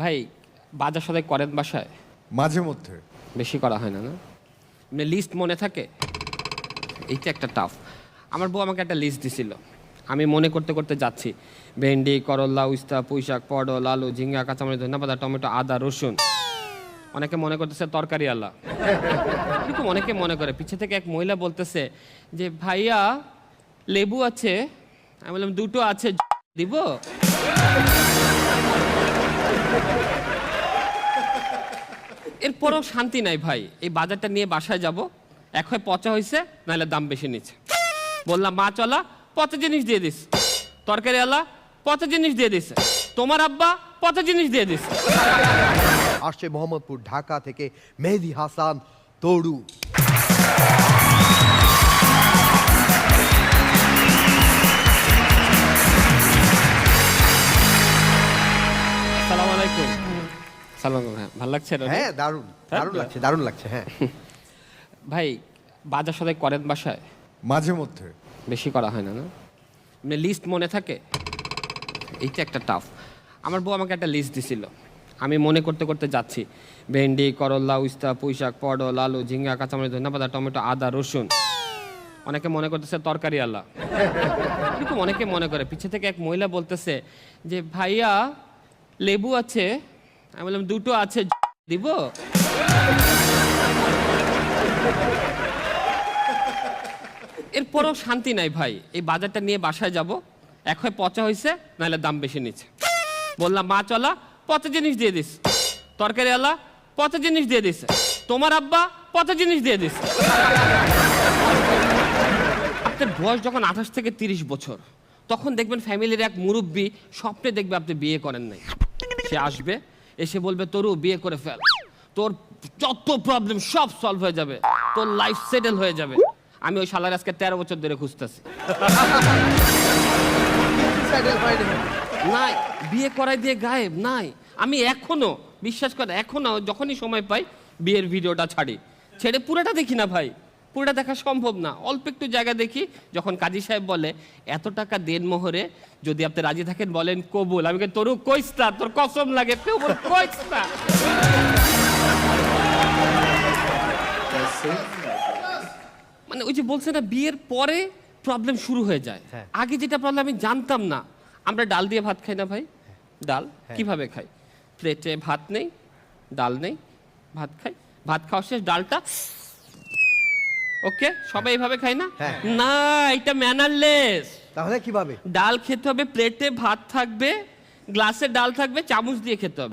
ভাই বাজার সদাই করেন বাসায়? মাঝে মধ্যে। বেশি করা হয় না, না? মানে লিস্ট মনে থাকে? এইটা একটা টাফ। আমার বউ আমাকে একটা লিস্ট দিছিল, আমি মনে করতে করতে যাচ্ছি। ভেন্ডি, করলা, উস্তা, পুঁইশাক, পটল, আলু, ঝিঙ্গা, কাঁচামরিচ, ধনেপাতা, টমেটো, আদা, রসুন। অনেকে মনে করতেছে তরকারি আলা, এরকম অনেকে মনে করে। পিছে থেকে এক মহিলা বলতেছে যে ভাইয়া লেবু আছে? আমি বললাম দুটো আছে, দিব? এরপরও শান্তি নাই ভাই। এই বাজারটা নিয়ে বাসায় যাব, এক হয় পচা হয়েছে, নাহলে দাম বেশি নিচ্ছে। বললাম মাছ আলা পচা জিনিস দিয়ে দিস, তরকারি আলা পচা জিনিস দিয়ে দিস, তোমার আব্বা পচা জিনিস দিয়ে দিস। আসছে মোহাম্মদপুর ঢাকা থেকে মেহেদি হাসান তরু। সালাম আলাইকুম। সালাম, হ্যাঁ ভালো লাগছে? হ্যাঁ দারুণ দারুণ লাগছে, দারুণ লাগছে। হ্যাঁ ভাই বাজার সদাই করেন বাসায়? মাঝে মধ্যে। বেশি করা হয় না, না? মানে লিস্ট মনে থাকে? এইটা একটা টাফ। আমার বউ আমাকে একটা লিস্ট দিছিল, আমি মনে করতে করতে যাচ্ছি। ভেন্ডি, করলা, উস্তা, পুঁইশাক, পটল, আলু, ঝিঙ্গা, কাঁচামরিচ, ধনেপাতা, টমেটো, আদা, রসুন। অনেকে মনে করতেছে তরকারি আলা, এরকম অনেকে মনে করে। পিছে থেকে এক মহিলা বলতেছে যে ভাইয়া লেবু আছে? আমি বললাম দুটো আছে, দিব? এরপরও শান্তি নাই ভাই। এই বাজারটা নিয়ে বাসায় যাব, এক হয় পচা হয়েছে, নাহলে দাম বেশি নিচ্ছে। বললাম মাছ আলা পচা জিনিস দিয়ে দিস, তরকারি আলা পচা জিনিস দিয়ে দিস, তোমার আব্বা পচা জিনিস দিয়ে দিস। আপনার বয়স যখন 28 থেকে 30 বছর, তখন দেখবেন ফ্যামিলির এক মুরব্বী স্বপ্নে দেখবে আপনি বিয়ে করেন নাই। সে আসবে, এসে বলবে তরু বিয়ে করে ফেল, তোর যত প্রবলেম সব সলভ হয়ে যাবে, তোর লাইফ সেটেল হয়ে যাবে। আমি ওই শালার আজকে 13 বছর ধরে খুঁজতেছি, নাই বিয়ে করাই দিয়ে গায়েব নাই। আমি এখনো বিশ্বাস করে, এখনো যখনই সময় পাই বিয়ের ভিডিওটা ছাড়ি, ছেড়ে পুরোটা দেখি না ভাই। পুরোটা দেখা সম্ভব না, অল্প একটু জায়গা দেখি। যখন কাজী সাহেব বলে এত টাকা দেন মোহরে, যদি আপনি রাজি থাকেন বলেন কবুল। আমি তরু কইস্তা, তোর কসম লাগে, কবুল কইস্তা। মানে ওই যে বলছে না, বিয়ের পরে প্রবলেম শুরু হয়ে যায়। আগে যেটা প্রবলেম আমি জানতাম না। আমরা ডাল দিয়ে ভাত খাই না ভাই? ডাল কিভাবে খাই? প্লেটে ভাত নেই, ডাল নেই, ভাত খাই। ভাত খাওয়া শেষ, ডালটা ওকে, সবাই এইভাবে খাই না? না, এটা ম্যানারলেস। তাহলে কিভাবে? ডাল খেতে হবে, প্লেটে ভাত থাকবে, গ্লাসে ডাল থাকবে, চামচ দিয়ে খেতে হবে।